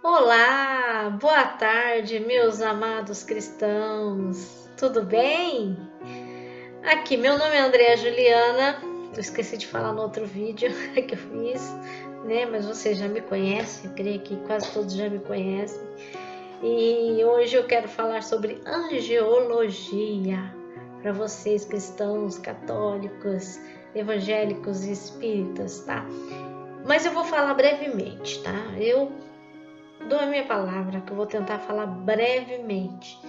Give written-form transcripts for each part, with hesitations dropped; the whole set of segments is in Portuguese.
Olá, boa tarde, meus amados cristãos. Tudo bem? Aqui, meu nome é Andréa Juliana. Eu esqueci de falar no outro vídeo que eu fiz, né? Mas você já me conhece, eu creio que quase todos já me conhecem. E hoje eu quero falar sobre angiologia para vocês cristãos, católicos, evangélicos e espíritas, tá? Mas eu vou falar brevemente, tá? Eu dou a minha palavra que eu vou tentar falar brevemente.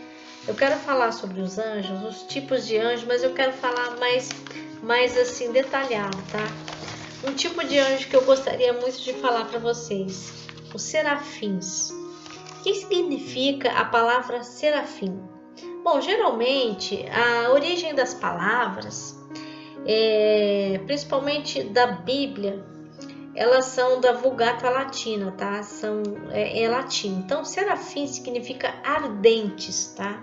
Eu quero falar sobre os anjos, os tipos de anjos, mas eu quero falar mais assim detalhado, tá? Um tipo de anjo que eu gostaria muito de falar para vocês, os serafins. O que significa a palavra serafim? Bom, geralmente a origem das palavras, principalmente da Bíblia, elas são da Vulgata Latina, tá? É latim. Então, serafim significa ardentes, tá?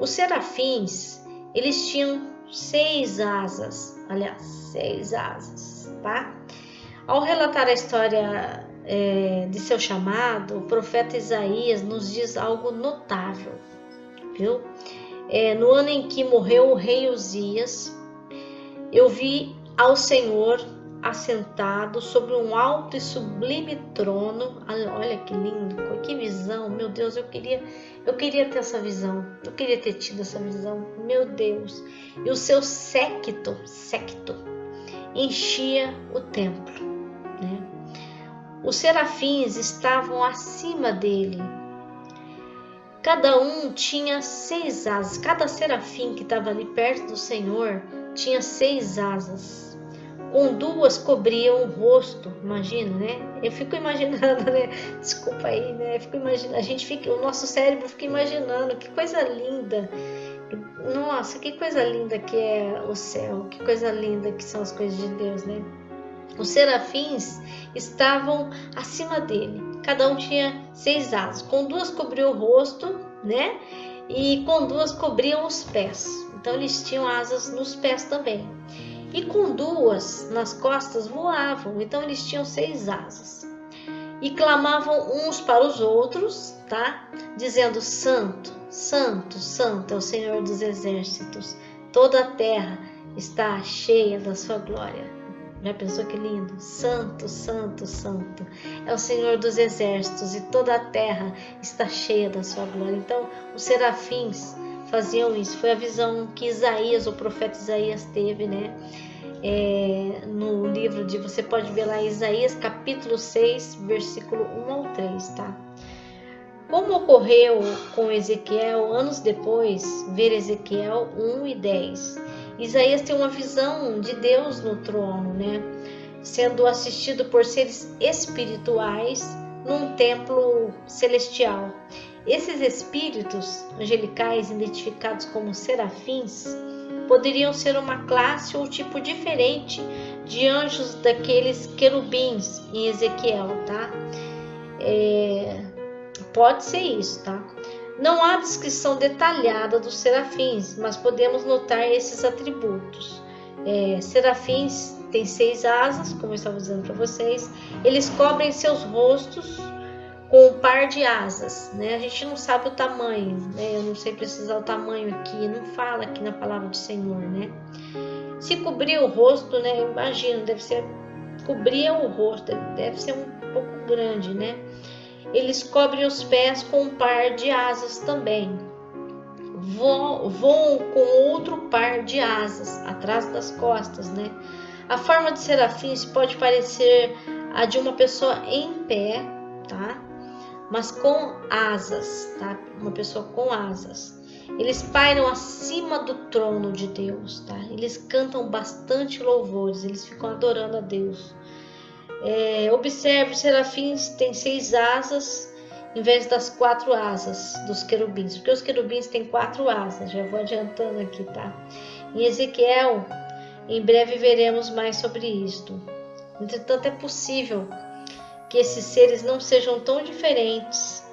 Os serafins, eles tinham 6 asas, aliás, 6 asas, tá? Ao relatar a história de seu chamado, o profeta Isaías nos diz algo notável, viu? No ano em que morreu o rei Uzias, eu vi ao Senhor assentado sobre um alto e sublime trono. Olha que lindo, que visão, meu Deus, eu queria ter essa visão, eu queria ter tido essa visão, meu Deus. E o seu séquito enchia o templo, né? Os serafins estavam acima dele. Cada um tinha 6 asas. Cada serafim que estava ali perto do Senhor tinha 6 asas. Com 2 cobriam o rosto, imagina, né? Eu fico imaginando, né? Desculpa aí, né? Eu fico imaginando, o nosso cérebro fica imaginando, que coisa linda. Nossa, que coisa linda que é o céu, que coisa linda que são as coisas de Deus, né? Os serafins estavam acima dele. Cada um tinha 6 asas. Com 2 cobriam o rosto, né? E com 2 cobriam os pés. Então eles tinham asas nos pés também. E com 2 nas costas voavam. Então eles tinham 6 asas. E clamavam uns para os outros, tá? Dizendo: Santo, Santo, Santo é o Senhor dos exércitos. Toda a terra está cheia da sua glória. Já pensou que lindo? Santo, Santo, Santo é o Senhor dos exércitos e toda a terra está cheia da sua glória. Então, os serafins faziam isso. Foi a visão que Isaías, o profeta Isaías, teve, né? No livro de, você pode ver lá, Isaías capítulo 6, versículo 1 ao 3, tá? Como ocorreu com Ezequiel, anos depois, ver Ezequiel 1 e 10. Isaías tem uma visão de Deus no trono, né? Sendo assistido por seres espirituais num templo celestial. Esses espíritos angelicais, identificados como serafins, poderiam ser uma classe ou tipo diferente de anjos daqueles querubins em Ezequiel, tá? Pode ser isso, tá? Não há descrição detalhada dos serafins, mas podemos notar esses atributos. Serafins têm 6 asas, como eu estava dizendo para vocês. Eles cobrem seus rostos com um par de asas, né? A gente não sabe o tamanho, né? Eu não sei precisar o tamanho aqui, não fala aqui na palavra do Senhor, né? Se cobrir o rosto, né? Imagino, cobrir o rosto, deve ser um pouco grande, né? Eles cobrem os pés com um par de asas também. Voam com outro par de asas atrás das costas, né? A forma de serafins pode parecer a de uma pessoa em pé, tá? Mas com asas, tá? Uma pessoa com asas. Eles pairam acima do trono de Deus, tá? Eles cantam bastante louvores, eles ficam adorando a Deus. Observe, os serafins têm 6 asas em vez das 4 asas dos querubins, porque os querubins têm 4 asas, já vou adiantando aqui, tá? Em Ezequiel, em breve veremos mais sobre isto. Entretanto, é possível que esses seres não sejam tão diferentes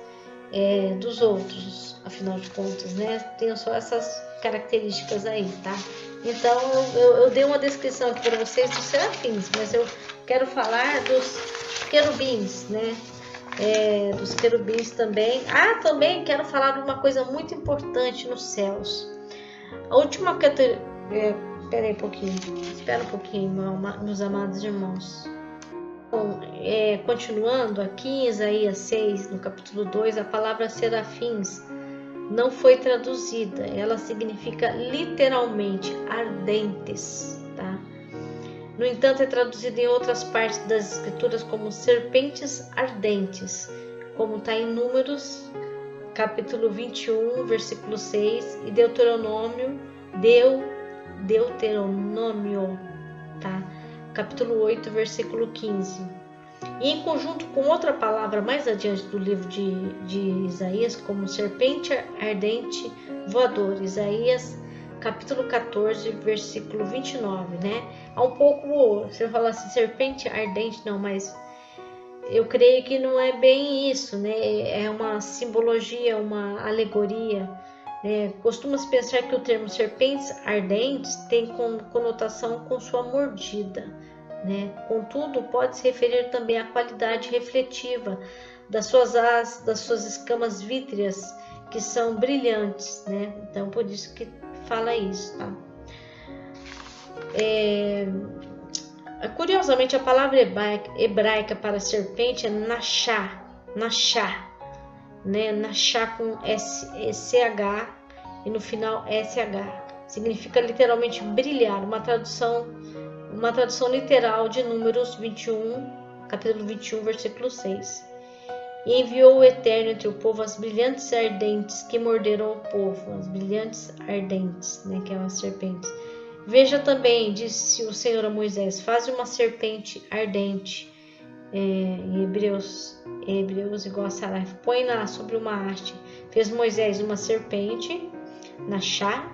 dos outros, afinal de contas, né? Tem só essas características aí, tá? Então, eu dei uma descrição aqui para vocês dos serafins, mas eu quero falar dos querubins, né? dos querubins também. Também quero falar de uma coisa muito importante nos céus. A última categoria. Espera um pouquinho, meus amados irmãos. Bom, continuando aqui em Isaías 6, no capítulo 2, a palavra serafins não foi traduzida. Ela significa literalmente ardentes, tá? No entanto, é traduzida em outras partes das escrituras como serpentes ardentes, como está em Números, capítulo 21, versículo 6, e Deuteronômio, tá? Capítulo 8, versículo 15. E em conjunto com outra palavra mais adiante do livro de Isaías, como serpente ardente voador, Isaías capítulo 14, versículo 29, né? É um pouco, você fala assim, serpente ardente, não, mas eu creio que não é bem isso, né? É uma simbologia, uma alegoria, né? Costuma-se pensar que o termo serpentes ardentes tem conotação com sua mordida, né? Contudo, pode se referir também à qualidade refletiva das suas asas, das suas escamas vítreas, que são brilhantes, né? Então, por isso que fala isso, tá? Curiosamente, a palavra hebraica para serpente é nashá, né? Nashá com SH e no final SH. Significa literalmente brilhar, uma tradução literal de Números 21, capítulo 21, versículo 6. E enviou o Eterno entre o povo as brilhantes ardentes que morderam o povo, as brilhantes ardentes, né, que é as serpentes. Veja também, disse o Senhor a Moisés, faz uma serpente ardente, em Hebreus igual a Sarai, põe-na sobre uma haste. Fez Moisés uma serpente, nashá,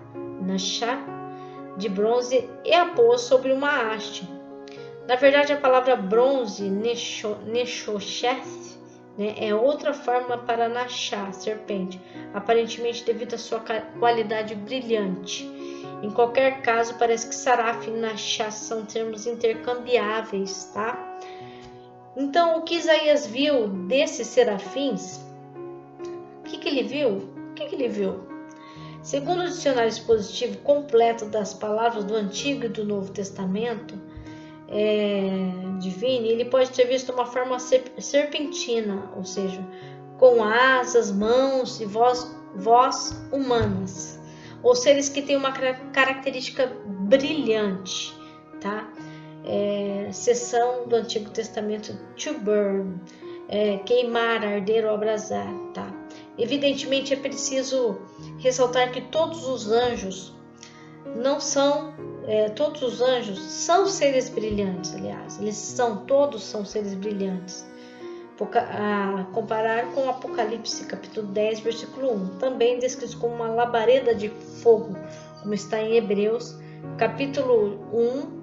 de bronze, e a pôs sobre uma haste. Na verdade, a palavra bronze, neshosheth, né, é outra forma para nashá, serpente, aparentemente devido à sua qualidade brilhante. Em qualquer caso, parece que saraf e nashá são termos intercambiáveis, tá? Então, o que Isaías viu desses serafins? O que ele viu? Segundo o dicionário expositivo completo das palavras do Antigo e do Novo Testamento, divino, ele pode ter visto uma forma serpentina, ou seja, com asas, mãos e voz humanas, ou seres que têm uma característica brilhante, tá? Seção do Antigo Testamento, to burn, queimar, arder ou abrasar, tá? Evidentemente é preciso ressaltar que todos os anjos são seres brilhantes, aliás, todos são seres brilhantes. A comparar com o Apocalipse, capítulo 10, versículo 1, também descrito como uma labareda de fogo, como está em Hebreus, capítulo 1,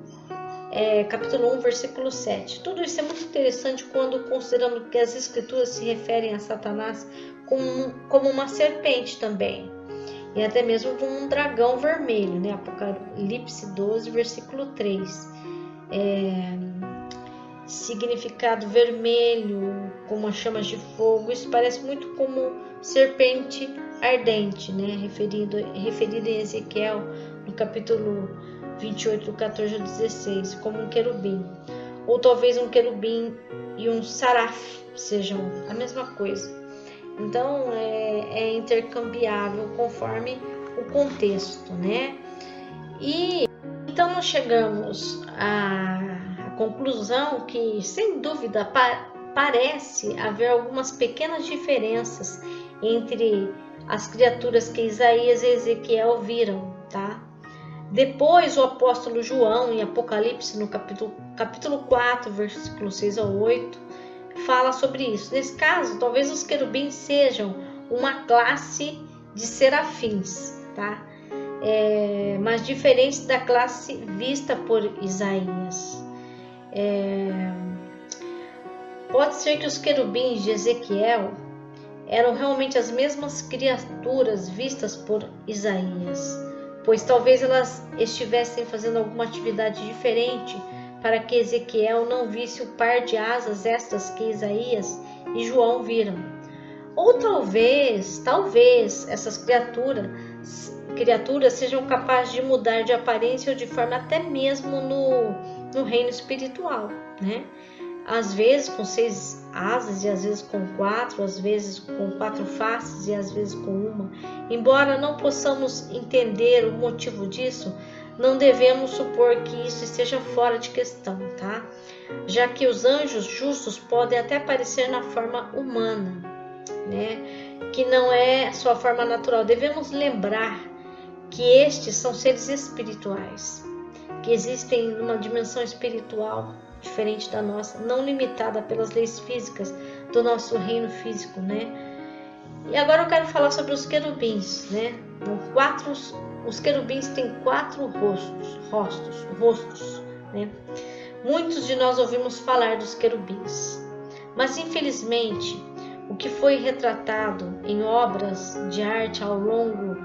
versículo 7. Tudo isso é muito interessante quando consideramos que as escrituras se referem a Satanás como uma serpente também, e até mesmo como um dragão vermelho, né? Apocalipse 12, versículo 3. Significado vermelho, como as chamas de fogo, isso parece muito como serpente ardente, né? Referido em Ezequiel, no capítulo 28, do 14 ao 16, como um querubim. Ou talvez um querubim e um saraf sejam a mesma coisa. Então, é intercambiável conforme o contexto, né? E então nós chegamos à conclusão que, sem dúvida, parece haver algumas pequenas diferenças entre as criaturas que Isaías e Ezequiel viram, tá? Depois, o apóstolo João, em Apocalipse, no capítulo 4, versículos 6 ao 8, fala sobre isso. Nesse caso, talvez os querubins sejam uma classe de serafins, tá? Mas diferentes da classe vista por Isaías. Pode ser que os querubins de Ezequiel eram realmente as mesmas criaturas vistas por Isaías, pois talvez elas estivessem fazendo alguma atividade diferente para que Ezequiel não visse o par de asas estas que Isaías e João viram. Ou talvez essas criaturas sejam capazes de mudar de aparência ou de forma até mesmo no reino espiritual, né? Às vezes com 6 asas e às vezes com 4, às vezes com 4 faces e às vezes com uma. Embora não possamos entender o motivo disso, não devemos supor que isso esteja fora de questão, tá? Já que os anjos justos podem até aparecer na forma humana, né? Que não é sua forma natural. Devemos lembrar que estes são seres espirituais, que existem numa dimensão espiritual diferente da nossa, não limitada pelas leis físicas do nosso reino físico, né? E agora eu quero falar sobre os querubins, né? Os querubins têm 4 rostos, né? Muitos de nós ouvimos falar dos querubins, mas infelizmente o que foi retratado em obras de arte ao longo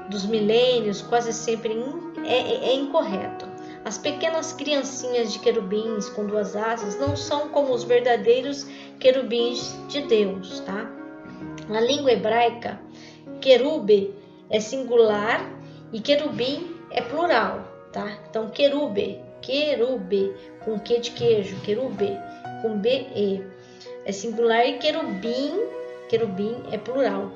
dos milênios quase sempre é incorreto. As pequenas criancinhas de querubins com 2 asas não são como os verdadeiros querubins de Deus, tá? Na língua hebraica, querube é singular e querubim é plural, tá? Então, querube, com Q de queijo, querube, com B-E, é singular, e querubim é plural.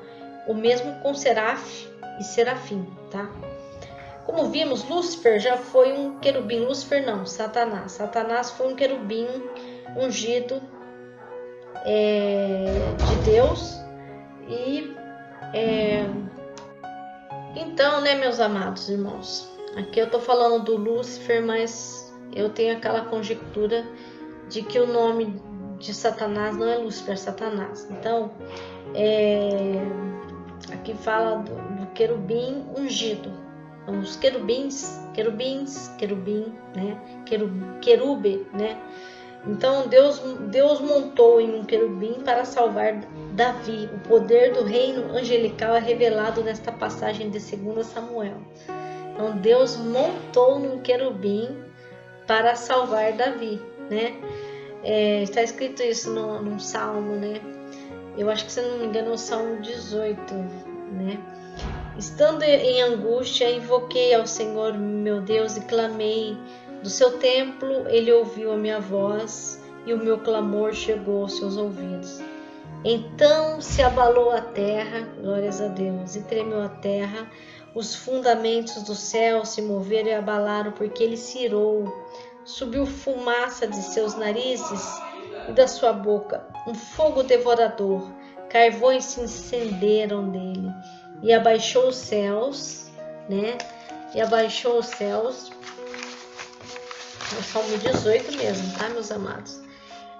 O mesmo com seraf e serafim, tá? Como vimos, Lúcifer já foi um querubim. Lúcifer não, Satanás. Satanás foi um querubim ungido de Deus. E então, né, meus amados irmãos, aqui eu tô falando do Lúcifer, mas eu tenho aquela conjectura de que o nome de Satanás não é Lúcifer, é Satanás. Então, aqui fala do querubim ungido. Os querubim, né? Querube, né? Então Deus montou em um querubim para salvar Davi. O poder do reino angelical é revelado nesta passagem de 2 Samuel. Então Deus montou num querubim para salvar Davi, né? Está escrito isso num salmo, né? Eu acho que, se não me engano, é o Salmo 18, né? Estando em angústia, invoquei ao Senhor meu Deus e clamei. Do seu templo ele ouviu a minha voz e o meu clamor chegou aos seus ouvidos. Então se abalou a terra, glórias a Deus, e tremeu a terra. Os fundamentos do céu se moveram e abalaram, porque ele se irou. Subiu fumaça de seus narizes e da sua boca, um fogo devorador. Carvões se incenderam dele. E abaixou os céus, né? E abaixou os céus. É o Salmo 18 mesmo, tá, meus amados?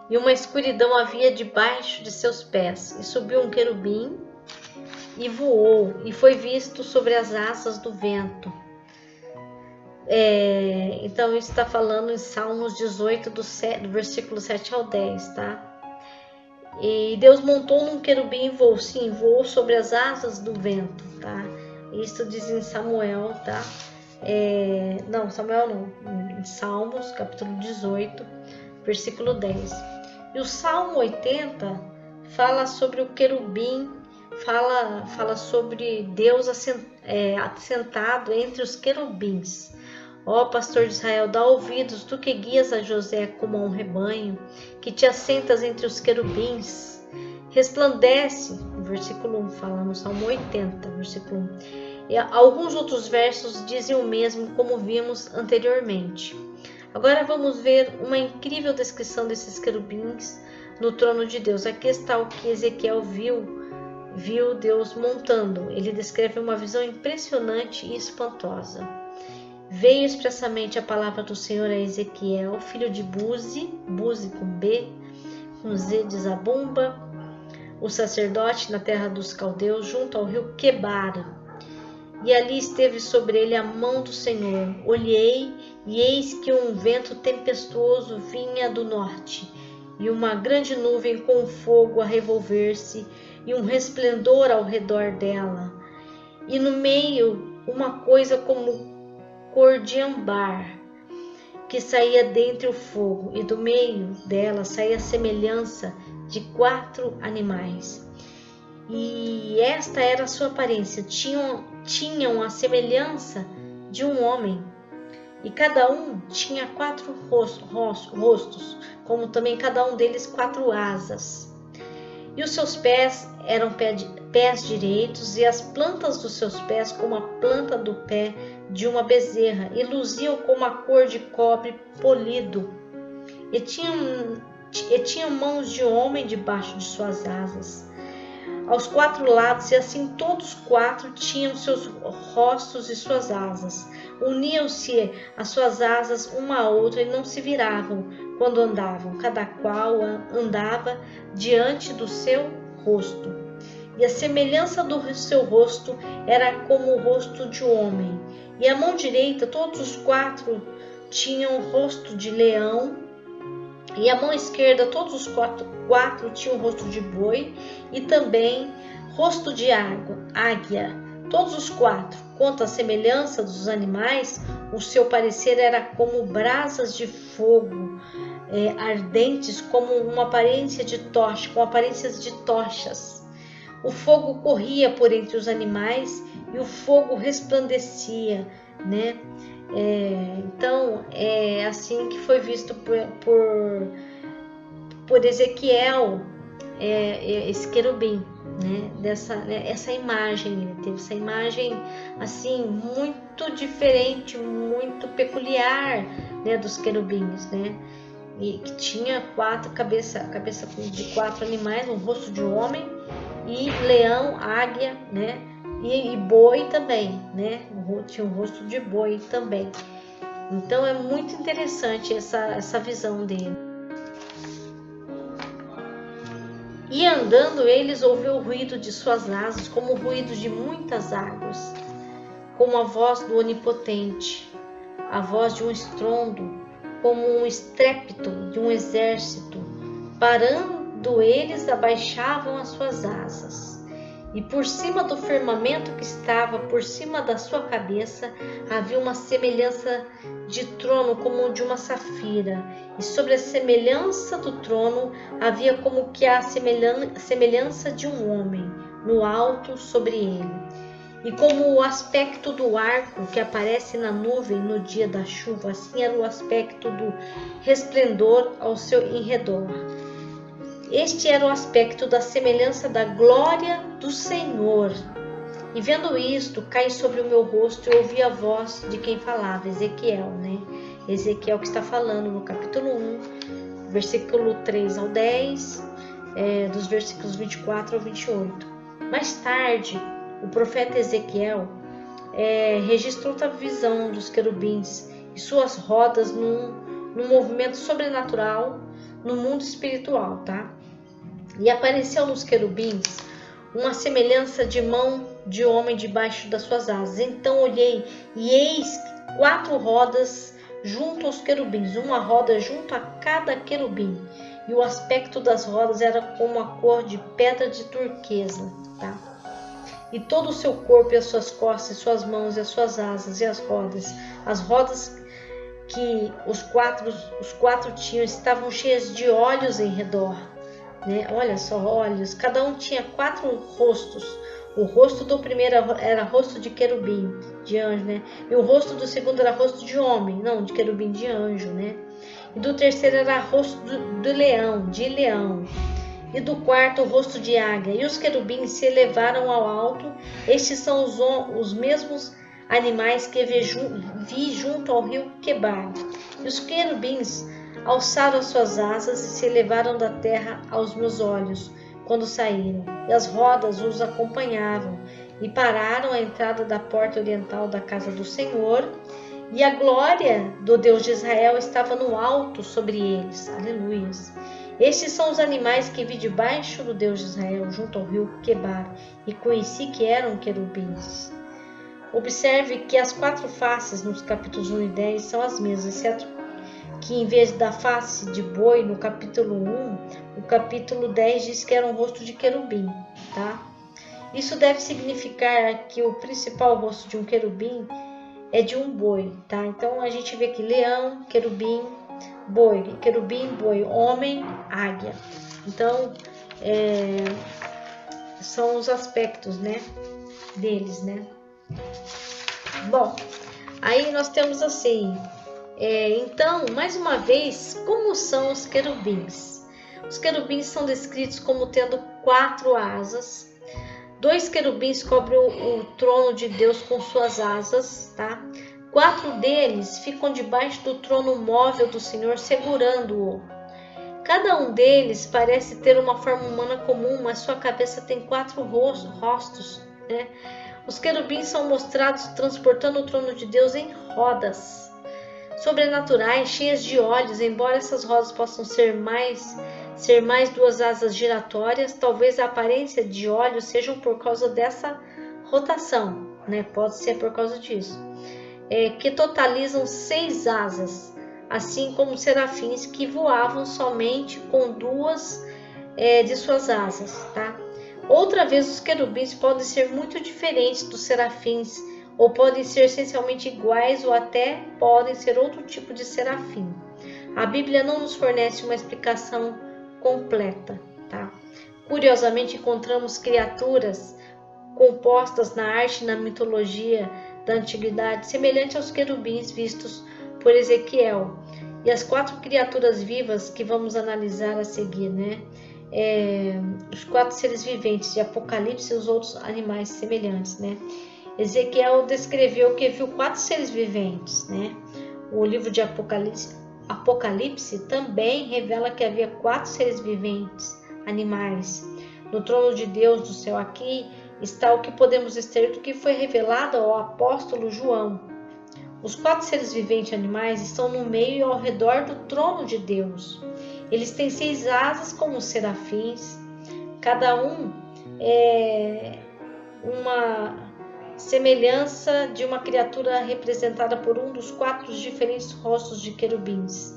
E uma escuridão havia debaixo de seus pés. E subiu um querubim e voou, e foi visto sobre as asas do vento. Então isso está falando em Salmos 18, do versículo 7 ao 10, tá? E Deus montou num querubim e voou sobre as asas do vento, tá? Isso diz em Samuel, tá? Não, Samuel não, em Salmos, capítulo 18, versículo 10. E o Salmo 80 fala sobre o querubim, fala sobre Deus assentado entre os querubins. Ó pastor de Israel, dá ouvidos, tu que guias a José como a um rebanho, que te assentas entre os querubins. Resplandece, versículo 1 fala no Salmo 80, versículo 1. E alguns outros versos dizem o mesmo, como vimos anteriormente. Agora vamos ver uma incrível descrição desses querubins no trono de Deus. Aqui está o que Ezequiel viu Deus montando. Ele descreve uma visão impressionante e espantosa. Veio expressamente a palavra do Senhor a Ezequiel, filho de Buzi com B, com Z de Zabumba, o sacerdote na terra dos caldeus, junto ao rio Quebara. E ali esteve sobre ele a mão do Senhor. Olhei, e eis que um vento tempestuoso vinha do norte, e uma grande nuvem com fogo a revolver-se, e um resplendor ao redor dela. E no meio uma coisa como cor de âmbar, que saía dentre o fogo, e do meio dela saía a semelhança de 4 animais. E esta era a sua aparência. Tinham a semelhança de um homem. E cada um tinha 4 rostos, como também cada um deles 4 asas. E os seus pés eram pés direitos, e as plantas dos seus pés como a planta do pé de uma bezerra, e luziam como a cor de cobre polido. E tinham mãos de homem debaixo de suas asas, aos 4 lados, e assim todos 4 tinham seus rostos e suas asas. Uniam-se as suas asas uma à outra e não se viravam quando andavam, cada qual andava diante do seu rosto. E a semelhança do seu rosto era como o rosto de homem. E a mão direita, todos os 4 tinham o rosto de leão, e a mão esquerda, todos os 4 tinham o rosto de boi, e também rosto de águia. Todos os 4, quanto à semelhança dos animais, o seu parecer era como brasas de fogo, ardentes, como uma aparência de tocha, com aparências de tochas. O fogo corria por entre os animais e o fogo resplandecia, né? Então, é assim que foi visto por Ezequiel, esse querubim, né? Essa imagem, ele teve essa imagem assim muito diferente, muito peculiar, né, dos querubins, né? E que tinha 4 cabeça de 4 animais, um rosto de homem, e leão, águia, né? E boi também, né? Tinha um rosto de boi também. Então é muito interessante essa visão dele. E andando, eles ouviram o ruído de suas asas, como o ruído de muitas águas, como a voz do Onipotente, a voz de um estrondo, como um estrépito de um exército. Parando, eles abaixavam as suas asas. E por cima do firmamento que estava por cima da sua cabeça, havia uma semelhança de trono como de uma safira. E sobre a semelhança do trono havia como que a semelhança de um homem, no alto sobre ele. E como o aspecto do arco que aparece na nuvem no dia da chuva, assim era o aspecto do resplendor ao seu redor. Este era o aspecto da semelhança da glória do Senhor. E vendo isto, caí sobre o meu rosto e ouvi a voz de quem falava, Ezequiel, né? Ezequiel que está falando no capítulo 1, versículo 3 ao 10, dos versículos 24 ao 28. Mais tarde, o profeta Ezequiel registrou outra visão dos querubins e suas rodas num movimento sobrenatural no mundo espiritual, tá? E apareceu nos querubins uma semelhança de mão de homem debaixo das suas asas. Então olhei, e eis 4 rodas junto aos querubins, uma roda junto a cada querubim. E o aspecto das rodas era como a cor de pedra de turquesa, tá? E todo o seu corpo e as suas costas, e suas mãos e as suas asas e as rodas que os quatro tinham estavam cheias de olhos em redor, né? Olha só, olhos. Cada um tinha 4 rostos. O rosto do primeiro era rosto de querubim, de anjo, né? E o rosto do segundo era rosto de homem, não, de querubim, de anjo, né? E do terceiro era rosto do leão, de leão. E do quarto, o rosto de águia. E os querubins se elevaram ao alto. Estes são os mesmos animais que vi junto ao rio Quebar. E os querubins alçaram as suas asas e se elevaram da terra aos meus olhos quando saíram. E as rodas os acompanhavam e pararam à entrada da porta oriental da casa do Senhor. E a glória do Deus de Israel estava no alto sobre eles. Aleluias. Estes são os animais que vi debaixo do Deus de Israel, junto ao rio Quebar, e conheci que eram querubins. Observe que as 4 faces nos capítulos 1 e 10 são as mesmas, exceto que em vez da face de boi no capítulo 1, o capítulo 10 diz que era um rosto de querubim, tá? Isso deve significar que o principal rosto de um querubim é de um boi, tá? Então a gente vê aqui leão, querubim, boi, querubim, boi, homem, águia. Então, são os aspectos, né, deles, né? Bom, aí nós temos assim, então, mais uma vez, como são os querubins? Os querubins são descritos como tendo 4 asas. 2 querubins cobrem o trono de Deus com suas asas, tá? 4 deles ficam debaixo do trono móvel do Senhor, segurando-o. Cada um deles parece ter uma forma humana comum, mas sua cabeça tem 4 rostos, né? Os querubins são mostrados transportando o trono de Deus em rodas sobrenaturais, cheias de olhos. Embora essas rodas possam ser mais 2 asas giratórias, talvez a aparência de olhos sejam por causa dessa rotação, né? Pode ser por causa disso. Que totalizam 6 asas, assim como serafins que voavam somente com 2 de suas asas, tá? Outra vez, os querubins podem ser muito diferentes dos serafins, ou podem ser essencialmente iguais, ou até podem ser outro tipo de serafim. A Bíblia não nos fornece uma explicação completa, tá? Curiosamente, encontramos criaturas compostas na arte e na mitologia da antiguidade, semelhante aos querubins vistos por Ezequiel. E as 4 criaturas vivas que vamos analisar a seguir, né? Os 4 seres viventes de Apocalipse e os outros animais semelhantes, né? Ezequiel descreveu que viu 4 seres viventes, né? O livro de Apocalipse também revela que havia 4 seres viventes, animais. No trono de Deus do céu aqui está o que podemos extrair do que foi revelado ao apóstolo João. Os 4 seres viventes animais estão no meio e ao redor do trono de Deus. Eles têm 6 asas como os serafins. Cada um é uma semelhança de uma criatura representada por um dos 4 diferentes rostos de querubins.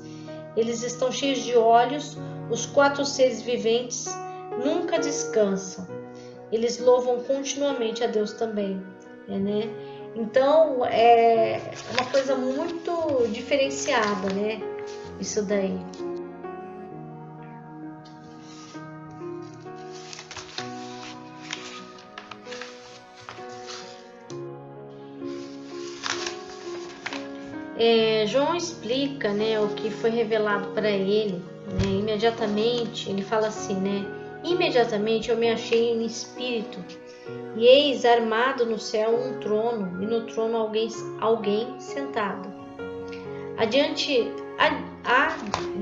Eles estão cheios de olhos. Os 4 seres viventes nunca descansam. Eles louvam continuamente a Deus também, né? Então, é uma coisa muito diferenciada, né? Isso daí. João explica, né, o que foi revelado para ele, né? Imediatamente, ele fala assim, né? Imediatamente eu me achei em espírito, e eis armado no céu um trono, e no trono alguém sentado.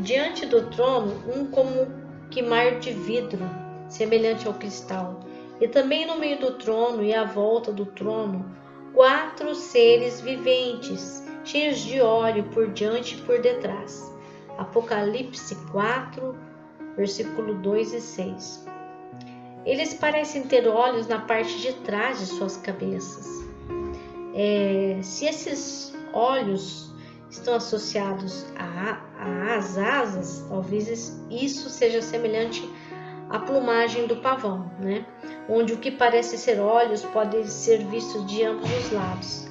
Diante do trono, um como que mar de vidro, semelhante ao cristal. E também no meio do trono e à volta do trono, 4 seres viventes, cheios de óleo por diante e por detrás. Apocalipse 4, versículo 2 e 6. Eles parecem ter olhos na parte de trás de suas cabeças. Se esses olhos estão associados às asas, talvez isso seja semelhante à plumagem do pavão, né? Onde o que parece ser olhos pode ser visto de ambos os lados.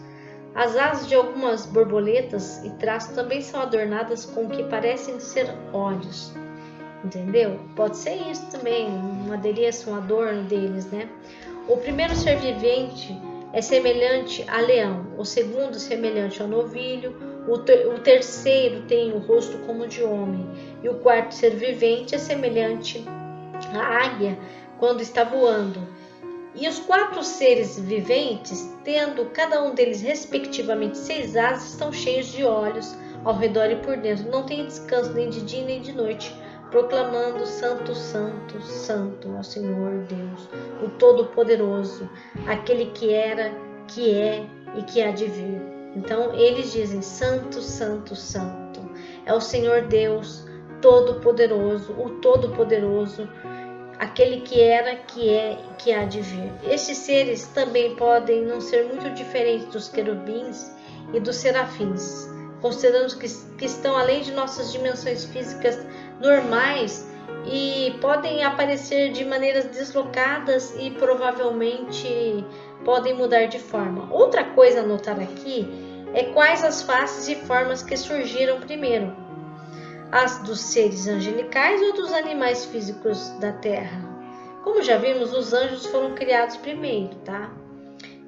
As asas de algumas borboletas e traços também são adornadas com o que parecem ser olhos. Entendeu? Pode ser isso também, um adereço, um adorno deles, né? O primeiro ser vivente é semelhante a leão, o segundo semelhante ao novilho, o terceiro tem o rosto como de homem, e o quarto ser vivente é semelhante à águia quando está voando. E os 4 seres viventes, tendo cada um deles respectivamente 6 asas, estão cheios de olhos ao redor e por dentro. Não tem descanso nem de dia nem de noite, proclamando: Santo, Santo, Santo ao Senhor Deus, o Todo-Poderoso, aquele que era, que é e que há de vir. Então eles dizem: Santo, Santo, Santo. É o Senhor Deus Todo-Poderoso, o Todo-Poderoso, aquele que era, que é e que há de vir. Estes seres também podem não ser muito diferentes dos querubins e dos serafins, considerando que estão além de nossas dimensões físicas normais e podem aparecer de maneiras deslocadas e provavelmente podem mudar de forma. Outra coisa a notar aqui é quais as faces e formas que surgiram primeiro. as dos seres angelicais ou dos animais físicos da terra? Como já vimos, os anjos foram criados primeiro, tá?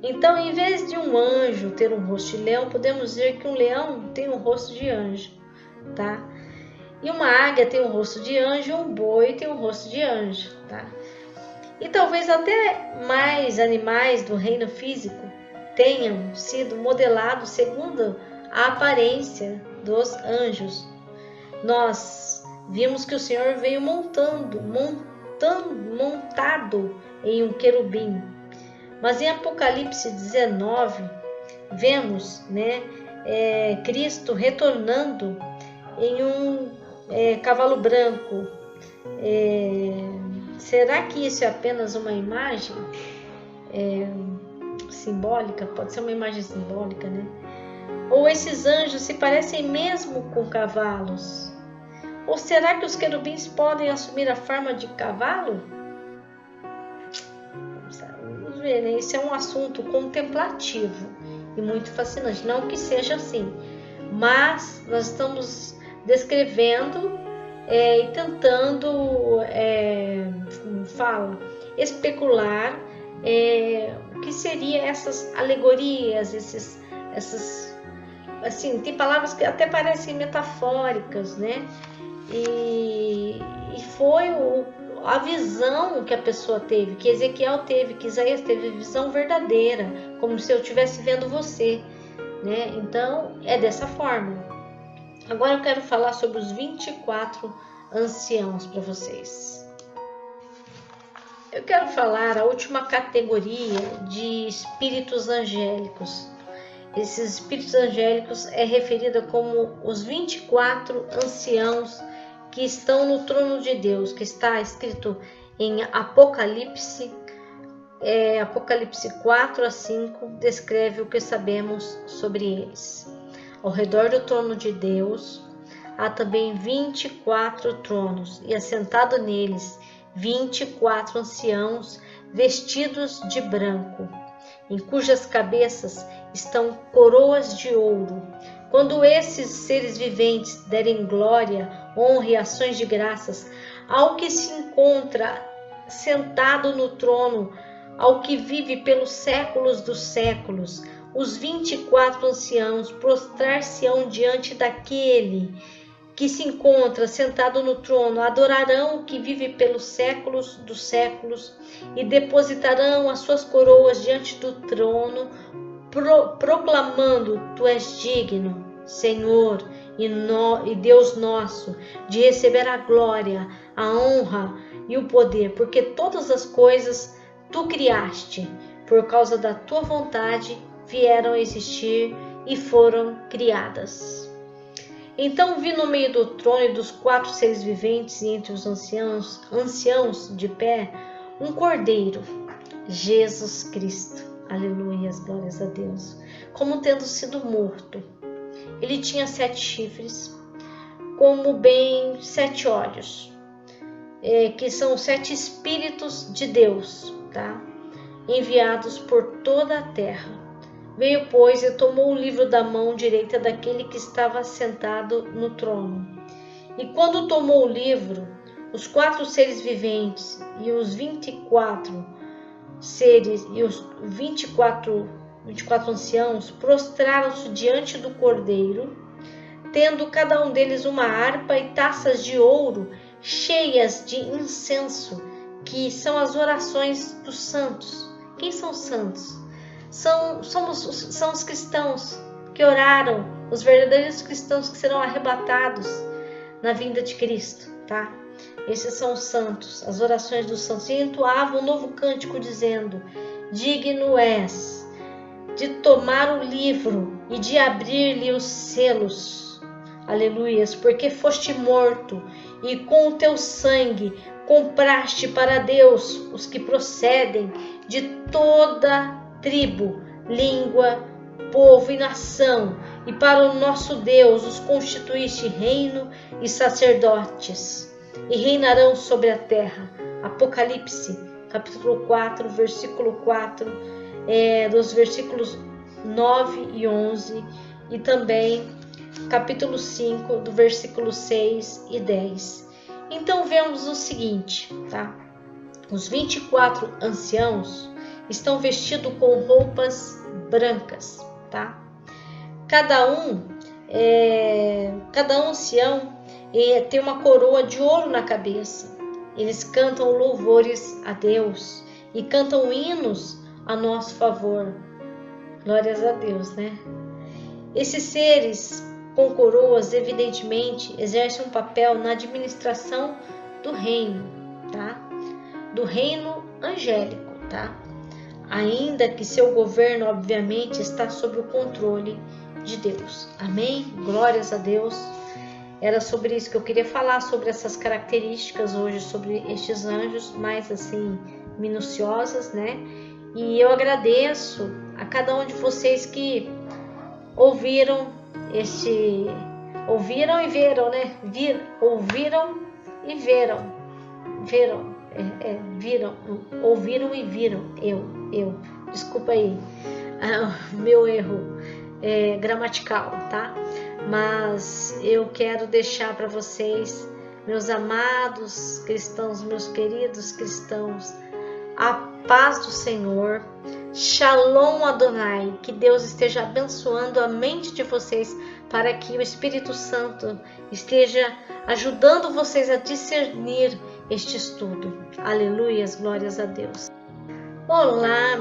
Então, em vez de um anjo ter um rosto de leão, podemos dizer que um leão tem um rosto de anjo, tá? E uma águia tem um rosto de anjo, e um boi tem um rosto de anjo, tá? E talvez até mais animais do reino físico tenham sido modelados segundo a aparência dos anjos. Nós vimos que o Senhor veio montado em um querubim. Mas em Apocalipse 19, vemos, Cristo retornando em um cavalo branco. Será que isso é apenas uma imagem simbólica? Pode ser uma imagem simbólica, né? Ou esses anjos se parecem mesmo com cavalos? Ou será que os querubins podem assumir a forma de cavalo? Vamos ver, né? Isso é um assunto contemplativo e muito fascinante. Não que seja assim, mas nós estamos descrevendo e tentando especular o que seriam essas alegorias, essas assim, tem palavras que até parecem metafóricas, né? E foi a visão que a pessoa teve, que Ezequiel teve, que Isaías teve, visão verdadeira, como se eu estivesse vendo você, né? Então, é dessa forma. Agora eu quero falar sobre os 24 anciãos para vocês. Eu quero falar a última categoria de espíritos angélicos. Esses espíritos angélicos é referida como os 24 anciãos que estão no trono de Deus, que está escrito em Apocalipse 4 a 5, descreve o que sabemos sobre eles. Ao redor do trono de Deus há também 24 tronos, e assentado neles 24 anciãos vestidos de branco, em cujas cabeças estão coroas de ouro. Quando esses seres viventes derem glória, honra e ações de graças ao que se encontra sentado no trono, ao que vive pelos séculos dos séculos, os 24 anciãos prostrar-se-ão diante daquele que se encontra sentado no trono, adorarão o que vive pelos séculos dos séculos e depositarão as suas coroas diante do trono, proclamando: Tu és digno, Senhor e Deus nosso, de receber a glória, a honra e o poder, porque todas as coisas Tu criaste, por causa da Tua vontade vieram a existir e foram criadas. Então vi no meio do trono e dos 4 seres viventes e entre os anciãos de pé, um cordeiro, Jesus Cristo, aleluia, glórias a Deus, como tendo sido morto. Ele tinha 7 chifres, como bem 7 olhos, que são 7 espíritos de Deus, tá? Enviados por toda a terra. Veio, pois, e tomou o livro da mão direita daquele que estava sentado no trono. E quando tomou o livro, os 4 seres viventes e os 24 seres e os 24 anciãos prostraram-se diante do cordeiro, tendo cada um deles uma harpa e taças de ouro cheias de incenso, que são as orações dos santos. Quem são os santos? São os cristãos que oraram, os verdadeiros cristãos que serão arrebatados na vinda de Cristo, tá? Esses são os santos, as orações dos santos. E entoavam um novo cântico dizendo: Digno és de tomar o livro e de abrir-lhe os selos. Aleluias, porque foste morto e com o teu sangue compraste para Deus os que procedem de toda tribo, língua, povo e nação, e para o nosso Deus os constituíste reino e sacerdotes, e reinarão sobre a terra. Apocalipse, capítulo 4, versículo 4, dos versículos 9 e 11, e também capítulo 5, do versículo 6 e 10. Então vemos o seguinte, tá? Os 24 anciãos estão vestidos com roupas brancas, tá? Cada um ancião tem uma coroa de ouro na cabeça. Eles cantam louvores a Deus e cantam hinos a nosso favor. Glórias a Deus, né? Esses seres com coroas, evidentemente, exercem um papel na administração do reino, tá? Do reino angélico, tá? Ainda que seu governo, obviamente, está sob o controle de Deus. Amém? Glórias a Deus. Era sobre isso que eu queria falar, sobre essas características hoje, sobre estes anjos mais assim minuciosas, né? E eu agradeço a cada um de vocês que ouviram e viram, né? Ouviram e ouviram e viram. Desculpa aí, meu erro gramatical, tá? Mas eu quero deixar para vocês, meus amados cristãos, meus queridos cristãos, a paz do Senhor. Shalom Adonai, que Deus esteja abençoando a mente de vocês para que o Espírito Santo esteja ajudando vocês a discernir este estudo. Aleluias, glórias a Deus. Olá,